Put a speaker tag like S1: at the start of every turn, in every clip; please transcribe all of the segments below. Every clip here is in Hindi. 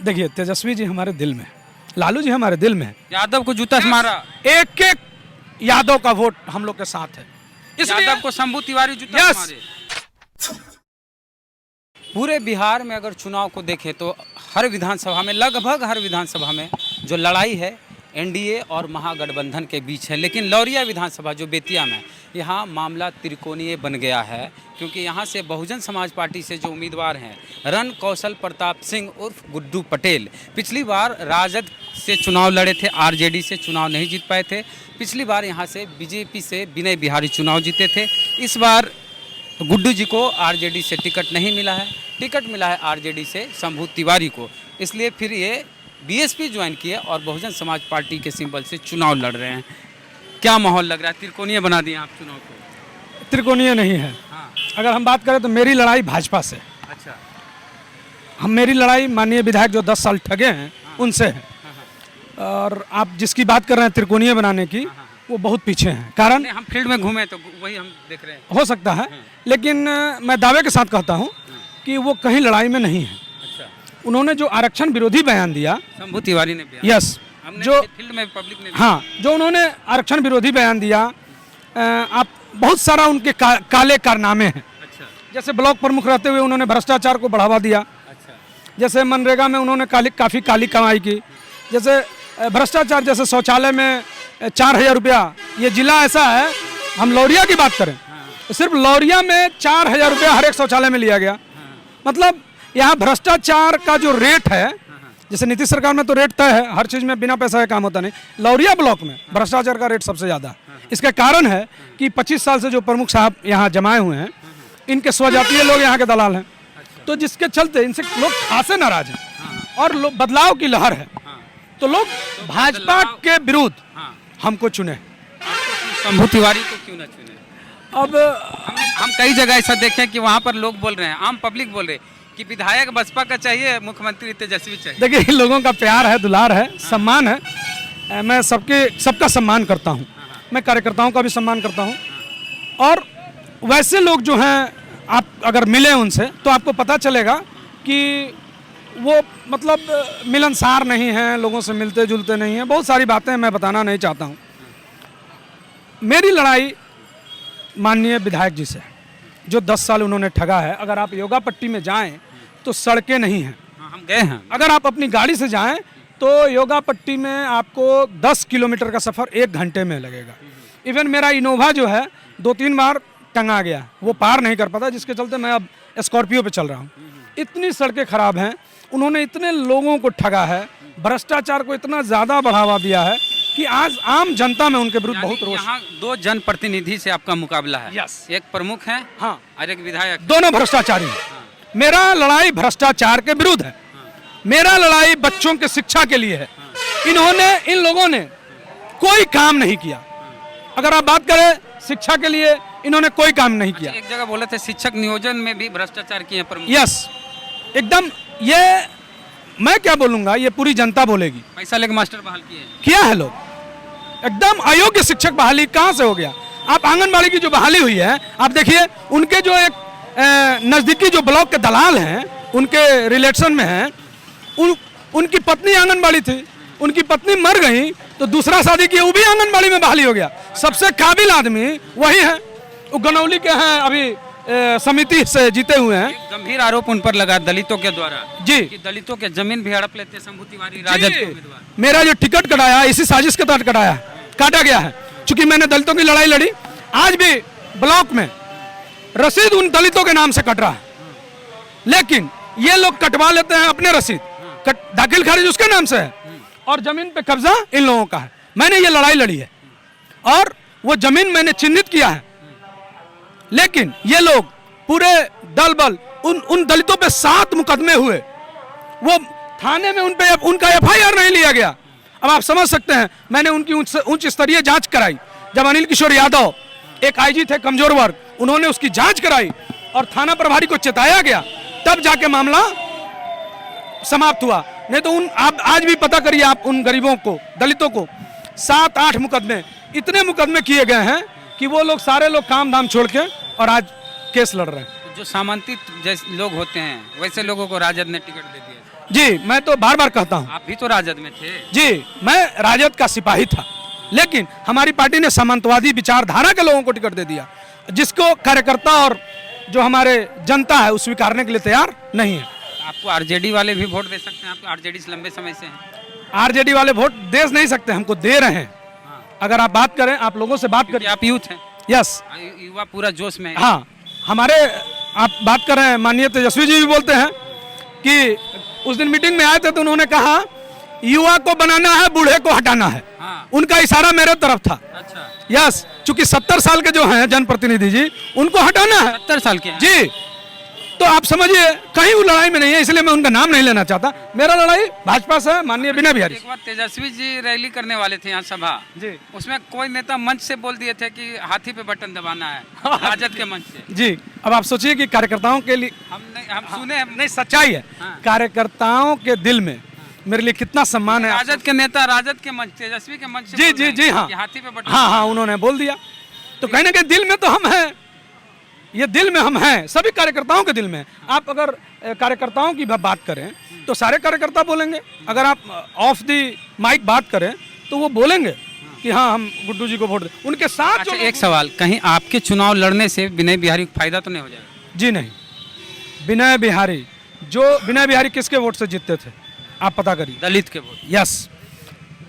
S1: देखिए, तेजस्वी जी हमारे दिल में, लालू जी हमारे दिल में है।
S2: यादव को जूता से मारा,
S1: एक एक यादव का वोट हम लोग के साथ है, इसलिए
S2: यादव को शंभू तिवारी जूता
S1: यस।
S2: से मारे। पूरे बिहार में अगर चुनाव को देखें तो हर विधानसभा में, लगभग हर विधानसभा में जो लड़ाई है एनडीए और महागठबंधन के बीच है, लेकिन लौरिया विधानसभा जो बेतिया में, यहाँ मामला त्रिकोणीय बन गया है, क्योंकि यहाँ से बहुजन समाज पार्टी से जो उम्मीदवार हैं रन कौशल प्रताप सिंह उर्फ गुड्डू पटेल, पिछली बार राजद से चुनाव लड़े थे, आरजेडी से चुनाव नहीं जीत पाए थे। पिछली बार यहाँ से बीजेपी से विनय बिहारी चुनाव जीते थे। इस बार गुड्डू जी को आरजेडी से टिकट नहीं मिला है, टिकट मिला है आरजेडी से शंभू तिवारी को, इसलिए फिर ये बीएसपी ज्वाइन किए और बहुजन समाज पार्टी के सिंबल से चुनाव लड़ रहे हैं। क्या माहौल लग रहा है? त्रिकोणीय बना दिए आप चुनाव को?
S1: त्रिकोणीय नहीं है।
S2: हाँ।
S1: अगर हम बात करें तो मेरी लड़ाई भाजपा से,
S2: अच्छा।
S1: मेरी लड़ाई माननीय विधायक जो 10 साल ठगे हैं उनसे है, और आप जिसकी बात कर रहे हैं त्रिकोणीय बनाने की, वो बहुत पीछे हैं। कारण
S2: हम फील्ड में घूमे तो वही हम देख रहे हैं।
S1: हो सकता है, लेकिन मैं दावे के साथ कहता हूँ कि वो कहीं लड़ाई में नहीं है।
S2: अच्छा।
S1: उन्होंने जो आरक्षण विरोधी बयान दिया,
S2: शंभू तिवारी ने बयान,
S1: यस, जो
S2: फील्ड में पब्लिक ने,
S1: हाँ, जो उन्होंने आरक्षण विरोधी बयान दिया, आप बहुत सारा उनके काले कारनामे हैं।
S2: अच्छा।
S1: जैसे ब्लॉक प्रमुख रहते हुए उन्होंने भ्रष्टाचार को बढ़ावा दिया।
S2: अच्छा।
S1: जैसे मनरेगा में उन्होंने काफ़ी काली कमाई की। जैसे भ्रष्टाचार, जैसे शौचालय में 4,000 रुपया, ये जिला ऐसा है, हम लौरिया की बात करें तो सिर्फ लौरिया में 4,000 रुपया हर एक शौचालय में लिया गया। मतलब यहाँ भ्रष्टाचार का जो रेट है, जैसे नीतीश सरकार में तो रेट तय है, हर चीज़ में बिना पैसा का काम होता नहीं, लौरिया ब्लॉक में भ्रष्टाचार का रेट सबसे ज़्यादा। इसका कारण है कि 25 साल से जो प्रमुख साहब यहाँ जमाए हुए हैं, इनके स्वजातीय लोग यहाँ के दलाल हैं, तो जिसके चलते इनसे लोग खासे नाराज हैं और बदलाव की लहर है, तो लोग भाजपा के विरुद्ध हमको चुने।
S2: शंभू तिवारी को क्यों ना चुने?
S1: अब
S2: हम कई जगह ऐसा देखें कि वहाँ पर लोग बोल रहे हैं, आम पब्लिक बोल रहे हैं कि विधायक बसपा का चाहिए, मुख्यमंत्री तेजस्वी चाहिए।
S1: देखिए, इन लोगों का प्यार है, दुलार है, सम्मान है। मैं सबका सम्मान करता हूँ, मैं कार्यकर्ताओं का भी सम्मान करता हूँ, और वैसे लोग जो हैं, आप अगर मिले उनसे तो आपको पता चलेगा कि वो मतलब मिलनसार नहीं हैं, लोगों से मिलते जुलते नहीं हैं। बहुत सारी बातें मैं बताना नहीं चाहता हूँ। मेरी लड़ाई माननीय विधायक जी से, जो 10 साल उन्होंने ठगा है। अगर आप योगा पट्टी में जाएं तो सड़कें नहीं हैं,
S2: हम गए हैं।
S1: अगर आप अपनी गाड़ी से जाएं तो योगा पट्टी में आपको 10 किलोमीटर का सफ़र 1 घंटे में लगेगा। इवन मेरा इनोवा जो है 2-3 बार टंगा गया, वो पार नहीं कर पाता, जिसके चलते मैं अब स्कॉर्पियो पे चल रहा हूँ। इतनी सड़कें खराब हैं, उन्होंने इतने लोगों को ठगा है, भ्रष्टाचार को इतना ज़्यादा बढ़ावा दिया है कि आज आम जनता में उनके विरुद्ध बहुत रोष।
S2: यहाँ 2 जनप्रतिनिधि से आपका मुकाबला है।
S1: यस।
S2: एक प्रमुख है,
S1: हाँ,
S2: और एक विधायक।
S1: दोनों भ्रष्टाचारी हैं। मेरा लड़ाई भ्रष्टाचार के विरुद्ध है, मेरा लड़ाई बच्चों के शिक्षा के लिए है। इन लोगों ने कोई काम नहीं किया। अगर आप बात करें शिक्षा के लिए, इन्होंने कोई काम नहीं किया।
S2: एक जगह बोले थे शिक्षक नियोजन में भी भ्रष्टाचार किए प्रमुख।
S1: यस, एकदम। ये मैं क्या बोलूंगा, ये पूरी जनता बोलेगी।
S2: पैसा लेके मास्टर बहाल
S1: किया है लोग, एकदम अयोग्य शिक्षक बहाली कहाँ से हो गया। आप आंगनबाड़ी की जो बहाली हुई है, आप देखिए, उनके जो एक नज़दीकी जो ब्लॉक के दलाल हैं, उनके रिलेशन में हैं, उनकी पत्नी आंगनबाड़ी थी, उनकी पत्नी मर गई तो दूसरा शादी किया, वो भी आंगनबाड़ी में बहाली हो गया। सबसे काबिल आदमी वही है, वो गनौली के हैं, अभी समिति से जीते हुए हैं।
S2: गंभीर आरोप उन पर लगा दलितों के द्वारा
S1: जी,
S2: कि दलितों के जमीन भी हड़प लेते शंभू तिवारी, राजद के उम्मीदवार।
S1: मेरा जो टिकट कटाया इसी साजिश के तहत काटा गया है, क्योंकि मैंने दलितों की लड़ाई लड़ी। आज भी ब्लॉक में रसीद उन दलितों के नाम से कट रहा है, लेकिन ये लोग कटवा लेते हैं अपने रसीद, दाखिल खारिज उसके नाम से है, और जमीन पे कब्जा इन लोगों का है। मैंने ये लड़ाई लड़ी है और वो जमीन मैंने चिन्हित किया है, लेकिन ये लोग पूरे दल बल उन दलितों पे 7 मुकदमे हुए, वो थाने में उनका FIR नहीं लिया गया। अब आप समझ सकते हैं, मैंने उनकी उच्च स्तरीय जांच कराई। जब अनिल किशोर यादव एक IG थे कमजोर वर्ग, उन्होंने उसकी जांच कराई और थाना प्रभारी को चेताया गया, तब जाके मामला समाप्त हुआ। नहीं तो आप आज भी पता करिए, आप उन गरीबों को, दलितों को 7-8 मुकदमे, इतने मुकदमे किए गए हैं कि वो लोग सारे लोग काम धाम छोड़ के और आज केस लड़ रहे हैं।
S2: जो सामंतित जैसे लोग होते हैं, वैसे लोगों को राजद ने टिकट दे दिया।
S1: जी, मैं तो बार बार कहता हूँ,
S2: आप भी तो राजद में थे।
S1: जी, मैं राजद का सिपाही था, लेकिन हमारी पार्टी ने सामंतवादी विचारधारा के लोगों को टिकट दे दिया, जिसको कार्यकर्ता और जो हमारे जनता है उस स्वीकारने के लिए तैयार नहीं है।
S2: आपको आरजेडी वाले भी वोट दे सकते हैं, आपको आरजेडी से लंबे समय से हैं।
S1: आरजेडी वाले वोट दे नहीं सकते, हमको दे रहे हैं। अगर आप बात करें, आप लोगों से बात
S2: क्योंकि
S1: करें,
S2: आप यूथ हैं,
S1: यस,
S2: युवा पूरा जोश में है।
S1: हाँ, हमारे आप बात कर रहे हैं, माननीय तेजस्वी जी भी बोलते हैं कि उस दिन मीटिंग में आए थे तो उन्होंने कहा युवा को बनाना है, बूढ़े को हटाना है।
S2: हाँ।
S1: उनका इशारा मेरे तरफ था।
S2: अच्छा,
S1: यस, चूंकि 70 साल के जो हैं जनप्रतिनिधि जी, उनको हटाना है
S2: 70 साल के हैं।
S1: जी। तो आप समझिए कहीं वो लड़ाई में नहीं है, इसलिए मैं उनका नाम नहीं लेना चाहता। मेरा लड़ाई भाजपा से है, माननीय विनय बिहारी।
S2: एक बार तेजस्वी जी रैली करने वाले थे यहाँ सभा
S1: जी
S2: उसमें कोई नेता मंच से बोल दिए थे कि हाथी पे बटन दबाना है, राजद के मंच से।
S1: जी, अब आप सोचिए कि कार्यकर्ताओं के लिए
S2: हम सुने हैं।
S1: नहीं, सच्चाई है,
S2: हाँ।
S1: कार्यकर्ताओं के दिल में मेरे लिए कितना सम्मान है।
S2: राजद के नेता राजद के मंच, तेजस्वी के मंच से
S1: जी
S2: बोल
S1: जी
S2: रहे हैं
S1: जी, हाँ
S2: कि हाथी पे बटन।
S1: हाँ हाँ, उन्होंने बोल दिया, तो कहीं ना कहीं दिल में तो हम हैं, ये दिल में हम हैं, सभी कार्यकर्ताओं के दिल में। आप अगर कार्यकर्ताओं की बात करें तो सारे कार्यकर्ता बोलेंगे, अगर आप ऑफ दी माइक बात करें तो वो बोलेंगे कि हाँ हम गुड्डू जी को वोट दें, उनके साथ।
S2: अच्छा, एक सवाल, कहीं आपके चुनाव लड़ने से विनय बिहारी को फायदा तो नहीं हो जाएगा?
S1: जी नहीं, विनय बिहारी किसके वोट से जीतते थे आप पता करिए।
S2: दलित के वोट।
S1: यस,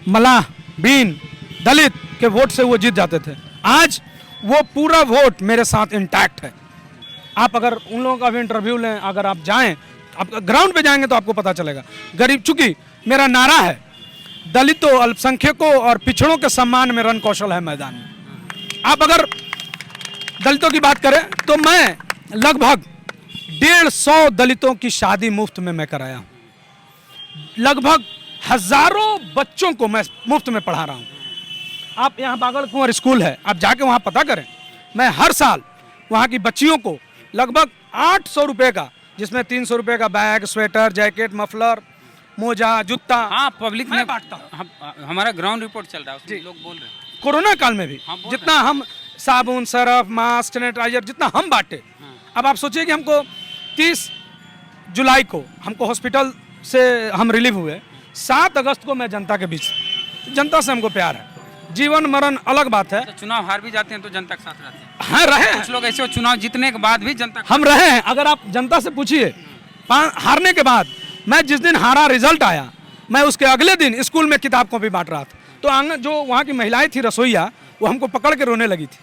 S1: मलाह, बीन, दलित के वोट से वो जीत जाते थे। आज वो पूरा वोट मेरे साथ इंटैक्ट है। आप अगर उन लोगों का भी इंटरव्यू लें, अगर आप जाएं, आप ग्राउंड पे जाएंगे तो आपको पता चलेगा। गरीब, चूंकि मेरा नारा है दलितों, अल्पसंख्यकों और पिछड़ों के सम्मान में रण कौशल है मैदान में। आप अगर दलितों की बात करें तो मैं लगभग 150 दलितों की शादी मुफ्त में मैं कराया हूँ, लगभग हजारों बच्चों को मैं मुफ्त में पढ़ा रहा हूँ। आप यहाँ बागल कुंवर स्कूल है, आप जाके वहाँ पता करें, मैं हर साल वहाँ की बच्चियों को लगभग 800 रुपये का, जिसमें 300 रुपये का बैग, स्वेटर, जैकेट, मफलर, मोजा, जूता,
S2: हाँ, पब्लिक
S1: मैं
S2: में
S1: बांटता हूँ।
S2: हमारा ग्राउंड रिपोर्ट चल रहा है, उसमें लोग बोल रहे हैं।
S1: कोरोना काल में भी
S2: हाँ, बोल
S1: जितना हम साबुन, सरफ, मास्क, सैनिटाइजर जितना हम बांटे, अब आप सोचिए कि हमको 30 जुलाई को हमको हॉस्पिटल से हम रिलीव हुए, 7 अगस्त को मैं जनता के बीच, जनता से हमको प्यार है, जीवन मरण अलग बात है।
S2: अच्छा, चुनाव हार भी जाते हैं तो जनता के साथ रहते हैं।
S1: हाँ, रहे हैं
S2: कुछ लोग ऐसे चुनाव जीतने के बाद भी जनता
S1: हम रहे हैं। अगर आप जनता से पूछिए, हारने के बाद, मैं जिस दिन हारा रिजल्ट आया, मैं उसके अगले दिन स्कूल में किताब कॉपी बांट रहा था, तो आंगन जो वहाँ की महिलाएं थी रसोईया, वो हमको पकड़ के रोने लगी थी।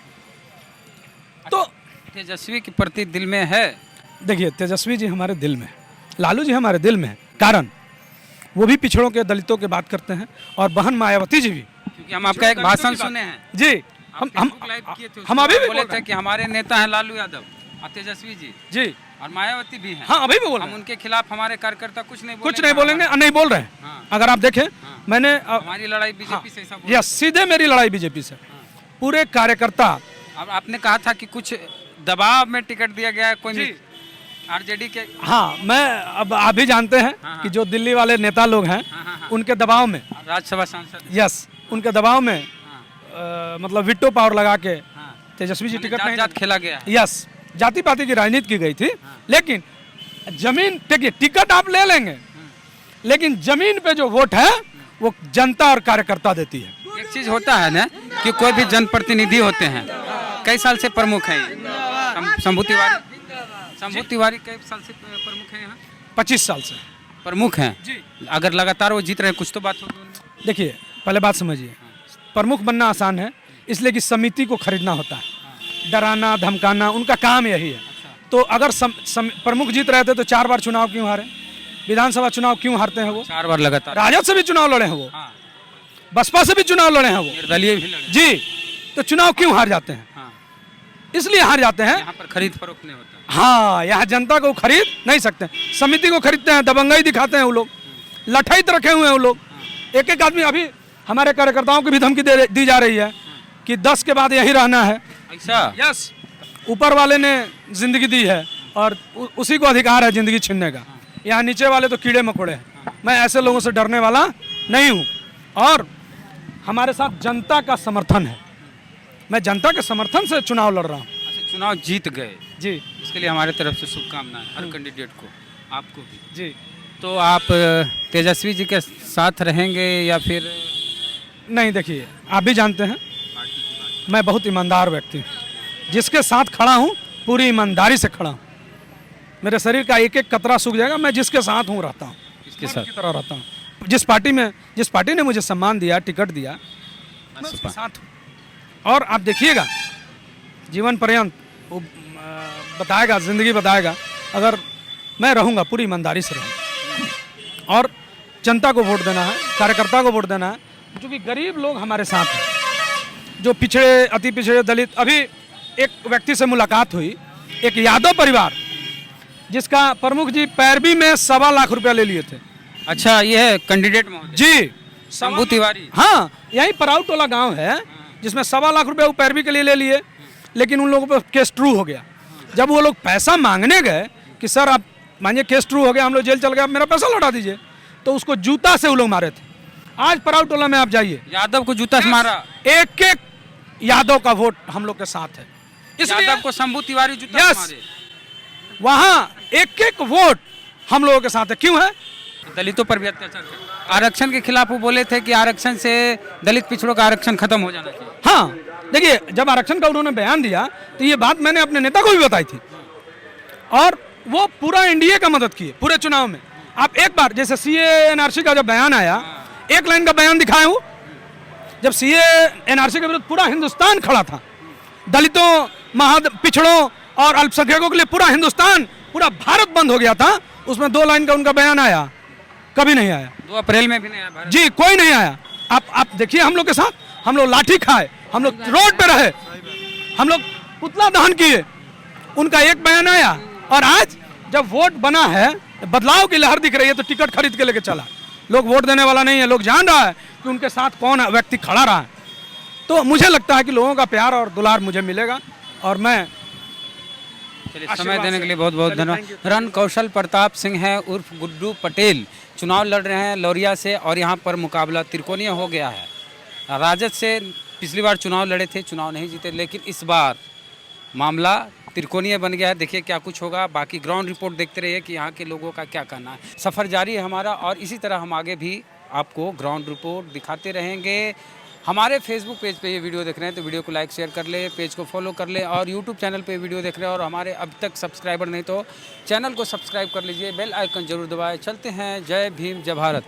S1: तो
S2: तेजस्वी के प्रति दिल में है।
S1: देखिए, तेजस्वी जी हमारे दिल में, लालू जी हमारे दिल में है, कारण वो भी पिछड़ों के, दलितों के बात करते हैं, और बहन मायावती जी भी।
S2: क्योंकि हम आपका एक भाषण सुने हैं
S1: जी, हम अभी भी
S2: बोले थे कि हमारे नेता हैं लालू यादव और तेजस्वी जी और मायावती भी हैं।
S1: हाँ, अभी भी बोल रहे
S2: हम
S1: हैं।
S2: उनके खिलाफ हमारे कार्यकर्ता कुछ नहीं
S1: बोलेंगे और नहीं बोल रहे हैं।
S2: हाँ।
S1: अगर आप देखें, मैंने
S2: हमारी लड़ाई बीजेपी से, ऐसा बोल-
S1: यस, सीधे मेरी लड़ाई बीजेपी से। पूरे कार्यकर्ता,
S2: अब आपने कहा था कि कुछ दबाव में टिकट दिया गया है कोई आरजेडी के।
S1: हाँ, मैं अब आप भी जानते हैं कि जो दिल्ली वाले नेता लोग हैं, उनके दबाव में,
S2: राज्यसभा सांसद,
S1: यस, उनके दबाव में मतलब विटो पावर लगा के तेजस्वी जी टिकट नहीं,
S2: जात खेला गया है।
S1: यस, जाति पाति की राजनीति की गई थी। लेकिन जमीन, देखिए, टिकट आप ले लेंगे, लेकिन जमीन पे जो वोट है वो जनता और कार्यकर्ता देती है।
S2: एक चीज होता है ना कि कोई भी जनप्रतिनिधि होते हैं, कई साल से प्रमुख हैं, शंभू तिवारी कई साल से प्रमुख हैं यहाँ,
S1: 25 साल से
S2: प्रमुख हैं
S1: जी।
S2: अगर लगातार वो जीत रहे हैं, कुछ तो बात होगी उनमें।
S1: देखिए, पहले बात समझिए, प्रमुख बनना आसान है, इसलिए कि समिति को खरीदना होता है, डराना धमकाना उनका काम यही है। तो अगर प्रमुख जीत रहे थे तो 4 बार चुनाव क्यों हारे? विधानसभा चुनाव क्यों हारते हैं वो?
S2: 4 बार लगातार।
S1: राजद से भी चुनाव लड़े हैं वो,
S2: हाँ।
S1: बसपा से भी चुनाव लड़े हैं वो,
S2: निर्दलीय भी लड़े।
S1: जी। तो चुनाव क्यों हार जाते हैं?
S2: हाँ।
S1: इसलिए हार जाते हैं,
S2: यहाँ पर खरीद फरोख्त नहीं होता।
S1: हाँ, यहाँ जनता को खरीद नहीं सकते, समिति को खरीदते हैं, दबंगाई दिखाते हैं वो लोग, लठाई रखे हुए हैं वो लोग। एक एक आदमी, अभी हमारे कार्यकर्ताओं की भी धमकी दी जा रही है कि 10 के बाद यहीं रहना है।
S2: ऐसा?
S1: यस, ऊपर वाले ने जिंदगी दी है और उसी को अधिकार है जिंदगी छीनने का। यहाँ नीचे वाले तो कीड़े मकोड़े हैं। मैं ऐसे लोगों से डरने वाला नहीं हूँ, और हमारे साथ जनता का समर्थन है, मैं जनता के समर्थन से चुनाव लड़ रहा हूँ।
S2: अच्छा, चुनाव जीत गए
S1: जी,
S2: इसके लिए हमारे तरफ से शुभकामनाएं हर कैंडिडेट को, आपको भी।
S1: जी।
S2: तो आप तेजस्वी जी के साथ रहेंगे या फिर?
S1: नहीं, देखिए आप भी जानते हैं मैं बहुत ईमानदार व्यक्ति हूँ, जिसके साथ खड़ा हूँ पूरी ईमानदारी से खड़ा हूँ। मेरे शरीर का एक एक कतरा सूख जाएगा, मैं जिसके साथ हूँ रहता हूँ,
S2: किसके साथ?
S1: की तरह रहता हूँ। जिस पार्टी ने मुझे सम्मान दिया, टिकट दिया, मैं उसके साथ हूँ। और आप देखिएगा जीवन पर्यंत वो बताएगा, ज़िंदगी बताएगा, अगर मैं रहूँगा पूरी ईमानदारी से रहूँगा। और जनता को वोट देना है, कार्यकर्ता को वोट देना है, क्योंकि गरीब लोग हमारे साथ हैं, जो पिछड़े, अति पिछड़े, दलित। अभी एक व्यक्ति से मुलाकात हुई, एक यादव परिवार जिसका प्रमुख जी पैरवी में 1.25 लाख रुपया ले लिए थे।
S2: अच्छा, ये है कैंडिडेट महोदय
S1: जी,
S2: शंभू तिवारी।
S1: हाँ, यही पराउ टोला गांव है जिसमें 1.25 लाख रुपया वो पैरवी के लिए ले लिए, लेकिन उन लोगों पर केस ट्रू हो गया। जब वो लोग पैसा मांगने गए कि सर आप मानिए केस ट्रू हो गया, हम लोग जेल चल गए, आप मेरा पैसा लौटा दीजिए, तो उसको जूता से वो लोग मारे थे। आज पराउ टोला में आप जाइए,
S2: यादव को जूता से मारा।
S1: एक एक यादव का वोट हम लोग के साथ है, इसलिए
S2: यादव को शंभू तिवारी जूता से मारे।
S1: वहाँ एक एक वोट हम लोगों के साथ है। क्यों है?
S2: दलितों पर भी अत्याचार कर। आरक्षण के खिलाफ वो बोले थे कि आरक्षण से दलित पिछड़ों का आरक्षण खत्म हो जाना चाहिए।
S1: हाँ, देखिए जब आरक्षण का उन्होंने बयान दिया तो ये बात मैंने अपने नेता को भी बताई थी, और वो पूरा एनडीए का मदद किए पूरे चुनाव में। आप एक बार जैसे सीए एनआरसी का जब बयान आया, एक लाइन का बयान दिखाया हूँ, जब सीए एनआरसी के विरुद्ध पूरा हिंदुस्तान खड़ा था, दलितों, पिछड़ों और अल्पसंख्यकों के लिए पूरा हिंदुस्तान, पूरा भारत बंद हो गया था, उसमें 2 लाइन का उनका बयान आया, कभी नहीं आया।
S2: 2 अप्रैल में भी नहीं आया
S1: जी, कोई नहीं आया। आप देखिए हम लोग के साथ, हम लोग लाठी खाए, हम लोग रोड पे रहे, हम लोग पुतला दहन किए, उनका एक बयान आया। और आज जब वोट बना है, बदलाव की लहर दिख रही है, तो टिकट खरीद के लेके चला। लोग वोट देने वाला नहीं है, लोग जान रहा है कि उनके साथ कौन व्यक्ति खड़ा रहा है। तो मुझे लगता है कि लोगों का प्यार और दुलार मुझे मिलेगा, और मैं
S2: समय देने के लिए बहुत बहुत धन्यवाद। रण कौशल प्रताप सिंह है उर्फ गुड्डू पटेल चुनाव लड़ रहे हैं लौरिया से, और यहाँ पर मुकाबला त्रिकोणीय हो गया है। राजद से पिछली बार चुनाव लड़े थे, चुनाव नहीं जीते, लेकिन इस बार मामला त्रिकोणीय बन गया है। देखिए क्या कुछ होगा। बाकी ग्राउंड रिपोर्ट देखते रहिए कि यहाँ के लोगों का क्या कहना है। सफ़र जारी है हमारा, और इसी तरह हम आगे भी आपको ग्राउंड रिपोर्ट दिखाते रहेंगे। हमारे फेसबुक पेज पे ये वीडियो देख रहे हैं तो वीडियो को लाइक शेयर कर ले, पेज को फॉलो कर ले, और यूट्यूब चैनल पे वीडियो देख रहे हैं और हमारे अब तक सब्सक्राइबर नहीं तो चैनल को सब्सक्राइब कर लीजिए, बेल आइकन जरूर दबाएं। चलते हैं, जय भीम, जय भारत।